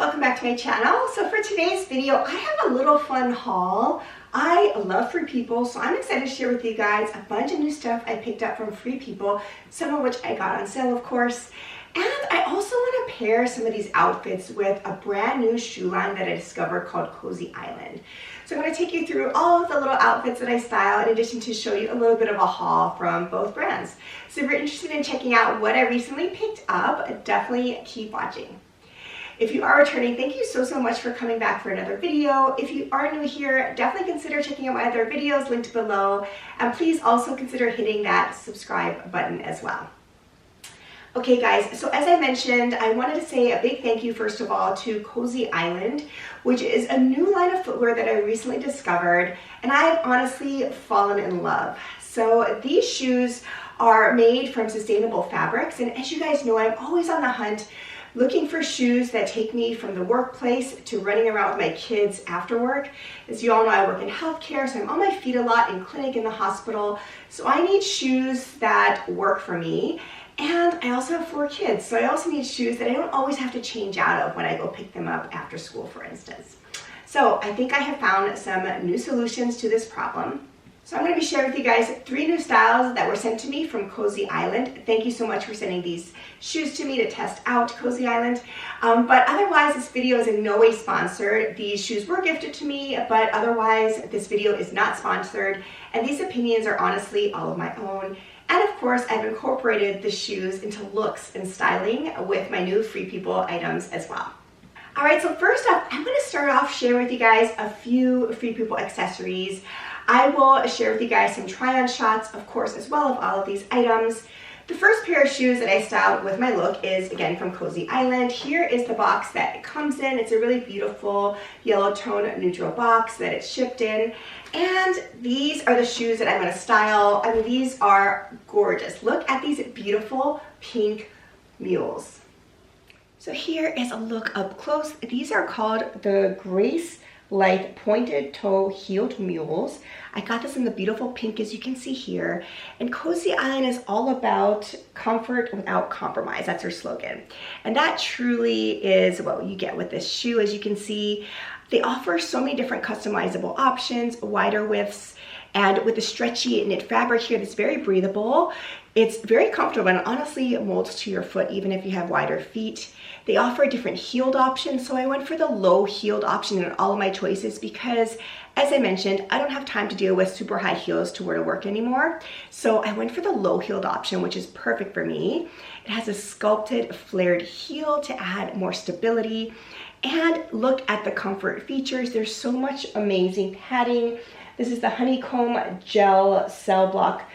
Welcome back to my channel. So for today's video, I have a little fun haul. I love Free People, so I'm excited to share with you guys a bunch of new stuff I picked up from Free People, some of which I got on sale, of course. And I also want to pair some of these outfits with a brand new shoe line that I discovered called Cozy Island. So I'm going to take you through all of the little outfits that I style, in addition to show you a little bit of a haul from both brands. So if you're interested in checking out what I recently picked up, definitely keep watching. If you are returning, thank you so much for coming back for another video. If you are new here, definitely consider checking out my other videos linked below. And please also consider hitting that subscribe button as well. Okay guys, so as I mentioned, I wanted to say a big thank you first of all to Cozy Island, which is a new line of footwear that I recently discovered, and I've honestly fallen in love. So these shoes are made from sustainable fabrics, and as you guys know, I'm always on the hunt looking for shoes that take me from the workplace to running around with my kids after work. As you all know, I work in healthcare, so I'm on my feet a lot in clinic, in the hospital. So I need shoes that work for me. And I also have 4 kids, so I also need shoes that I don't always have to change out of when I go pick them up after school, for instance. So I think I have found some new solutions to this problem. So I'm going to be sharing with you guys 3 new styles that were sent to me from Cozy Island. Thank you so much for sending these shoes to me to test out, Cozy Island. But otherwise, this video is in no way sponsored. These shoes were gifted to me, but otherwise, this video is not sponsored. And these opinions are honestly all of my own. And of course, I've incorporated the shoes into looks and styling with my new Free People items as well. All right, so first up, I'm going to start off sharing with you guys a few Free People accessories. I will share with you guys some try-on shots, of course, as well of all of these items. The first pair of shoes that I styled with my look is, again, from Cozy Island. Here is the box that it comes in. It's a really beautiful yellow tone neutral box that it's shipped in. And these are the shoes that I'm going to style. I mean, these are gorgeous. Look at these beautiful pink mules. So here is a look up close. These are called the Grace Light Pointed Toe Heeled Mules. I got this in the beautiful pink, as you can see here. And Cozy Island is all about comfort without compromise. That's their slogan. And that truly is what you get with this shoe. As you can see, they offer so many different customizable options, wider widths, and with the stretchy knit fabric here that's very breathable. It's very comfortable and honestly molds to your foot even if you have wider feet. They offer different heeled options, so I went for the low heeled option in all of my choices because, as I mentioned, I don't have time to deal with super high heels to wear to work anymore. So I went for the low heeled option, which is perfect for me. It has a sculpted flared heel to add more stability. And look at the comfort features. There's so much amazing padding. This is the honeycomb gel cell block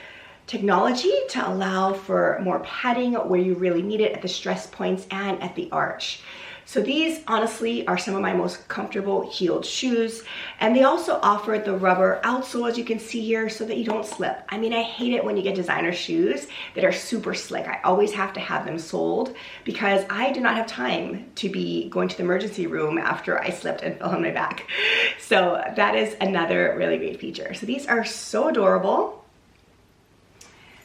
technology to allow for more padding where you really need it at the stress points and at the arch. So these honestly are some of my most comfortable heeled shoes, and they also offer the rubber outsole, as you can see here, so that you don't slip. I mean, I hate it when you get designer shoes that are super slick. I always have to have them soled because I do not have time to be going to the emergency room after I slipped and fell on my back. So that is another really great feature. So these are so adorable.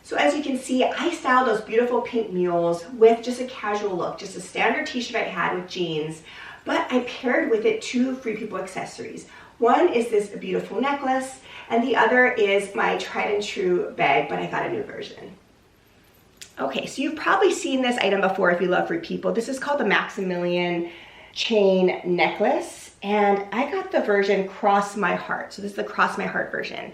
So as you can see, I styled those beautiful pink mules with just a casual look, just a standard t-shirt I had with jeans, but I paired with it 2 Free People accessories. One is this beautiful necklace, and the other is my tried and true bag, but I got a new version. Okay, so you've probably seen this item before if you love Free People. This is called the Maximilian chain necklace, and I got the version Cross My Heart. So this is the Cross My Heart version.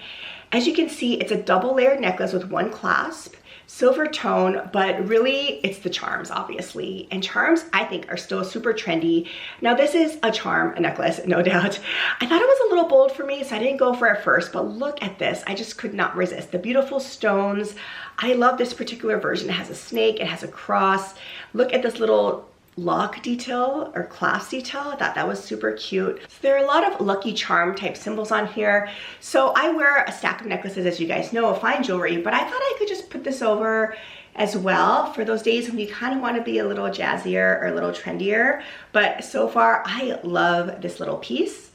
As you can see, it's a double layered necklace with 1 clasp, silver tone, but really it's the charms, obviously. And charms, I think, are still super trendy. Now this is a charm, a necklace, no doubt. I thought it was a little bold for me, so I didn't go for it first, but look at this. I just could not resist. The beautiful stones. I love this particular version. It has a snake, it has a cross. Look at this little lock detail or clasp detail. I thought that was super cute. So there are a lot of Lucky Charm type symbols on here. So I wear a stack of necklaces, as you guys know, of fine jewelry, but I thought I could just put this over as well for those days when you kind of want to be a little jazzier or a little trendier. But so far, I love this little piece.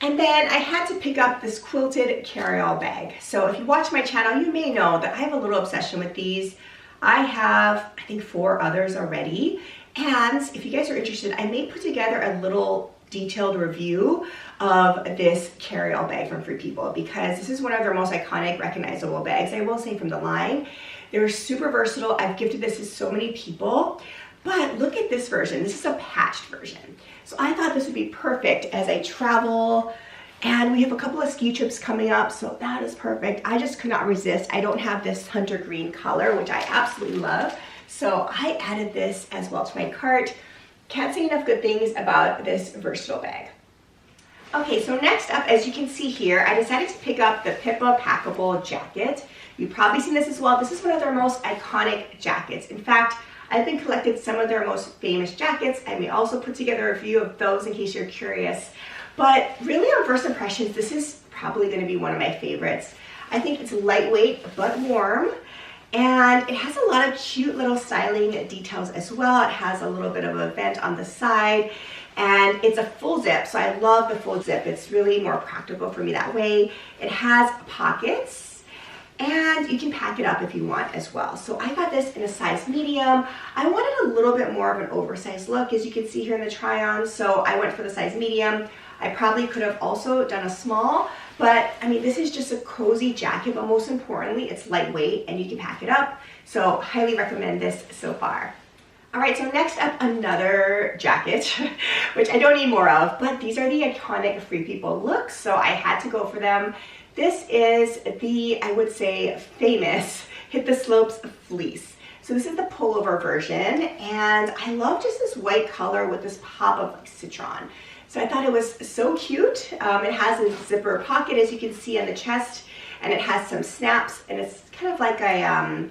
And then I had to pick up this quilted carry-all bag. So if you watch my channel, you may know that I have a little obsession with these. I have, I think, 4 others already. And if you guys are interested, I may put together a little detailed review of this carry-all bag from Free People, because this is one of their most iconic, recognizable bags, I will say, from the line. They're super versatile. I've gifted this to so many people. But look at this version. This is a patched version. So I thought this would be perfect as I travel. And we have a couple of ski trips coming up, so that is perfect. I just could not resist. I don't have this hunter green color, which I absolutely love. So I added this as well to my cart. Can't say enough good things about this versatile bag. Okay, so next up, as you can see here, I decided to pick up the Pippa packable jacket. You've probably seen this as well. This is one of their most iconic jackets. In fact, I've been collecting some of their most famous jackets. I may also put together a few of those in case you're curious. But really, on first impressions, this is probably going to be one of my favorites. I think it's lightweight but warm, and it has a lot of cute little styling details as well. It has a little bit of a vent on the side, and it's a full zip, so I love the full zip. It's really more practical for me that way. It has pockets, and you can pack it up if you want as well. So I got this in a size medium. I wanted a little bit more of an oversized look, as you can see here in the try-on, so I went for the size medium. I probably could have also done a small, but I mean, this is just a cozy jacket, but most importantly, it's lightweight and you can pack it up. So highly recommend this so far. All right, so next up, another jacket, which I don't need more of, but these are the iconic Free People looks, so I had to go for them. This is the, I would say, famous Hit the Slopes fleece. So this is the pullover version, and I love just this white color with this pop of like citron. So I thought it was so cute. It has a zipper pocket, as you can see on the chest, and it has some snaps, and it's kind of like a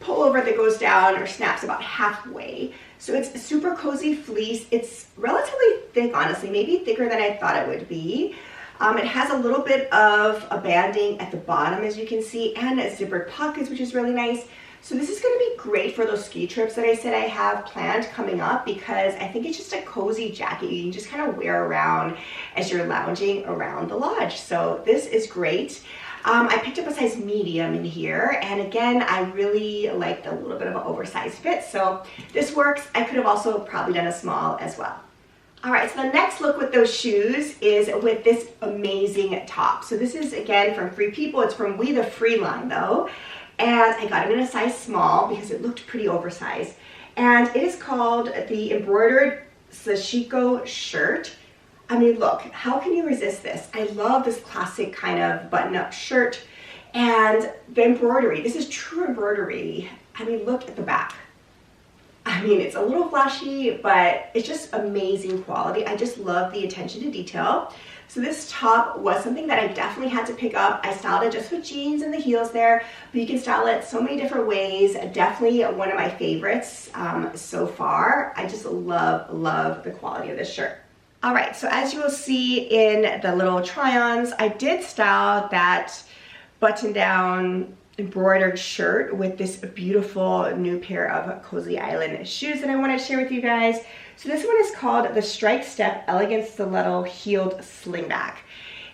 pullover that goes down or snaps about halfway. So it's a super cozy fleece. It's relatively thick, honestly, maybe thicker than I thought it would be. It has a little bit of a banding at the bottom, as you can see, and zippered pockets, which is really nice. So this is going to be great for those ski trips that I said I have planned coming up, because I think it's just a cozy jacket you can just kind of wear around as you're lounging around the lodge. So this is great. I picked up a size medium in here, and again, I really liked a little bit of an oversized fit, so this works. I could have also probably done a small as well. All right, so the next look with those shoes is with this amazing top. So this is, again, from Free People. It's from We the Free line, though. And I got it in a size small because it looked pretty oversized. And it is called the Embroidered Sashiko Shirt. I mean, look, how can you resist this? I love this classic kind of button-up shirt. And the embroidery, this is true embroidery. I mean, look at the back. I mean, it's a little flashy, but it's just amazing quality. I just love the attention to detail. So this top was something that I definitely had to pick up. I styled it just with jeans and the heels there, but you can style it so many different ways. Definitely one of my favorites so far. I just love the quality of this shirt. All right, so as you will see in the little try-ons, I did style that button-down embroidered shirt with this beautiful new pair of Cozy Island shoes that I want to share with you guys. So this one is called the Strike Step Elegant Stiletto Heeled Slingback.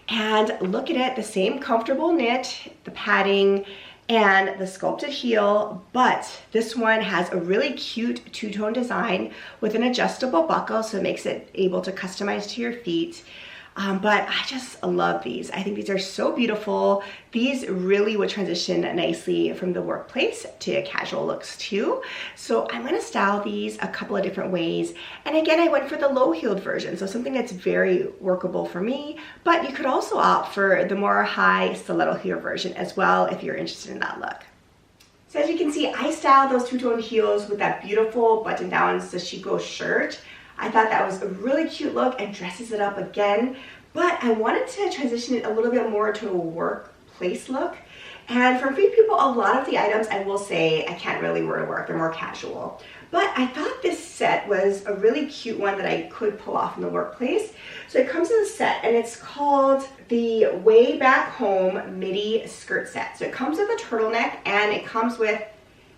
And look at it, the same comfortable knit, the padding, and the sculpted heel, but this one has a really cute two-tone design with an adjustable buckle, so it makes it able to customize to your feet. But I just love these. I think these are so beautiful. These really would transition nicely from the workplace to casual looks too. So I'm gonna style these a couple of different ways. And again, I went for the low-heeled version, so something that's very workable for me, but you could also opt for the more high stiletto heel version as well if you're interested in that look. So as you can see, I styled those two-tone heels with that beautiful button-down Sashiko shirt. I thought that was a really cute look and dresses it up again, but I wanted to transition it a little bit more to a workplace look. And for Free People, a lot of the items I will say I can't really wear to work, they're more casual. But I thought this set was a really cute one that I could pull off in the workplace. So it comes in a set, and it's called the Way Back Home Midi Skirt Set. So it comes with a turtleneck, and it comes with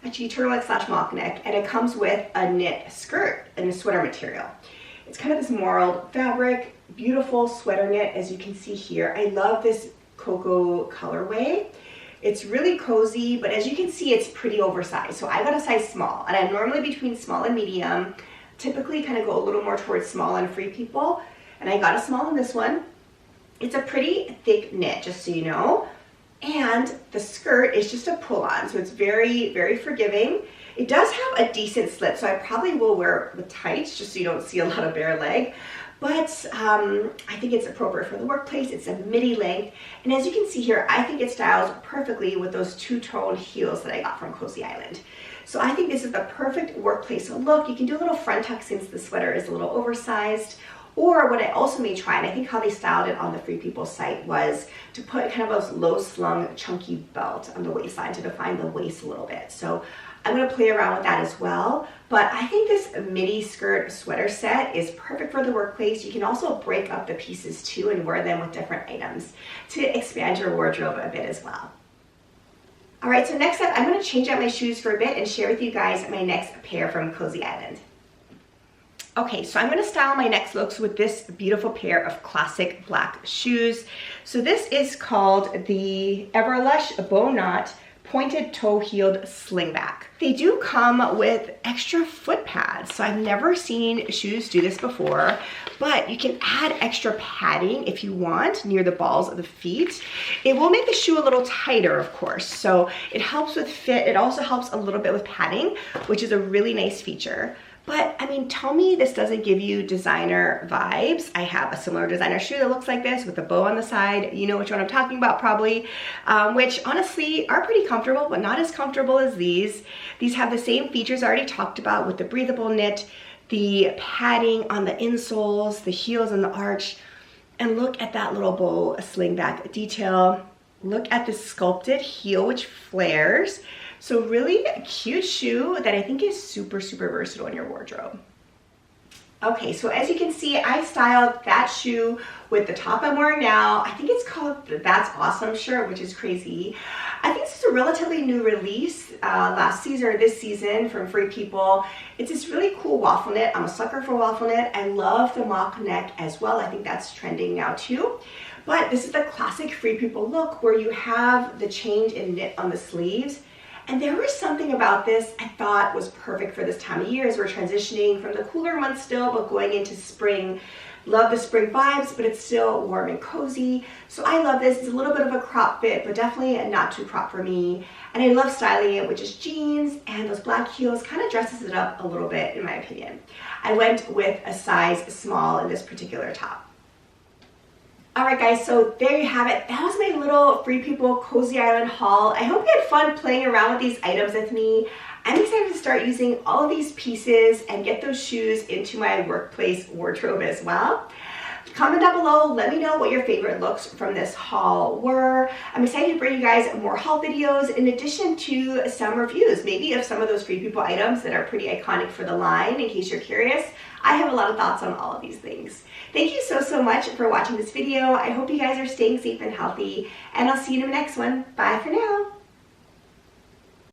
actually turtleneck slash mock neck, and it comes with a knit skirt and a sweater material. It's kind of this marled fabric, beautiful sweater knit, as you can see here. I love this cocoa colorway. It's really cozy, but as you can see, it's pretty oversized. So I got a size small, and I'm normally between small and medium. Typically kind of go a little more towards small and free people, and I got a small in this one. It's a pretty thick knit, just so you know. And the skirt is just a pull-on, so it's very, very forgiving. It does have a decent slit, so I probably will wear it with tights just so you don't see a lot of bare leg. But I think it's appropriate for the workplace. It's a midi length. And as you can see here, I think it styles perfectly with those two-tone heels that I got from Cozy Island. So I think this is the perfect workplace look. You can do a little front tuck since the sweater is a little oversized. Or what I also may try, and I think how they styled it on the Free People site, was to put kind of a low slung chunky belt on the waistline to define the waist a little bit. So I'm going to play around with that as well. But I think this midi skirt sweater set is perfect for the workplace. You can also break up the pieces too and wear them with different items to expand your wardrobe a bit as well. All right, so next up, I'm going to change out my shoes for a bit and share with you guys my next pair from Cozy Island. Okay, so I'm going to style my next looks with this beautiful pair of classic black shoes. So this is called the Everlush Bow Knot Pointed Toe Heeled Slingback. They do come with extra foot pads, so I've never seen shoes do this before, but you can add extra padding if you want near the balls of the feet. It will make the shoe a little tighter, of course, so it helps with fit. It also helps a little bit with padding, which is a really nice feature. But I mean, tell me this doesn't give you designer vibes. I have a similar designer shoe that looks like this with a bow on the side. You know which one I'm talking about probably, which honestly are pretty comfortable, but not as comfortable as these. These have the same features I already talked about with the breathable knit, the padding on the insoles, the heels and the arch, and look at that little bow slingback detail. Look at the sculpted heel, which flares. So really a cute shoe that I think is super, super versatile in your wardrobe. Okay, so as you can see, I styled that shoe with the top I'm wearing now. I think it's called the That's Awesome shirt, which is crazy. I think this is a relatively new release last season or this season from Free People. It's this really cool waffle knit. I'm a sucker for waffle knit. I love the mock neck as well. I think that's trending now too. But this is the classic Free People look where you have the change in knit on the sleeves. And there was something about this I thought was perfect for this time of year as we're transitioning from the cooler months still, but going into spring. Love the spring vibes, but it's still warm and cozy. So I love this. It's a little bit of a crop fit, but definitely not too crop for me. And I love styling it with just jeans and those black heels. Kind of dresses it up a little bit in my opinion. I went with a size small in this particular top. All right, guys, so there you have it. That was my little Free People Cozy Island haul. I hope you had fun playing around with these items with me. I'm excited to start using all of these pieces and get those shoes into my workplace wardrobe as well. Comment down below, let me know what your favorite looks from this haul were. I'm excited to bring you guys more haul videos in addition to some reviews, maybe of some of those Free People items that are pretty iconic for the line, in case you're curious. I have a lot of thoughts on all of these things. Thank you so much for watching this video. I hope you guys are staying safe and healthy, and I'll see you in the next one. Bye for now.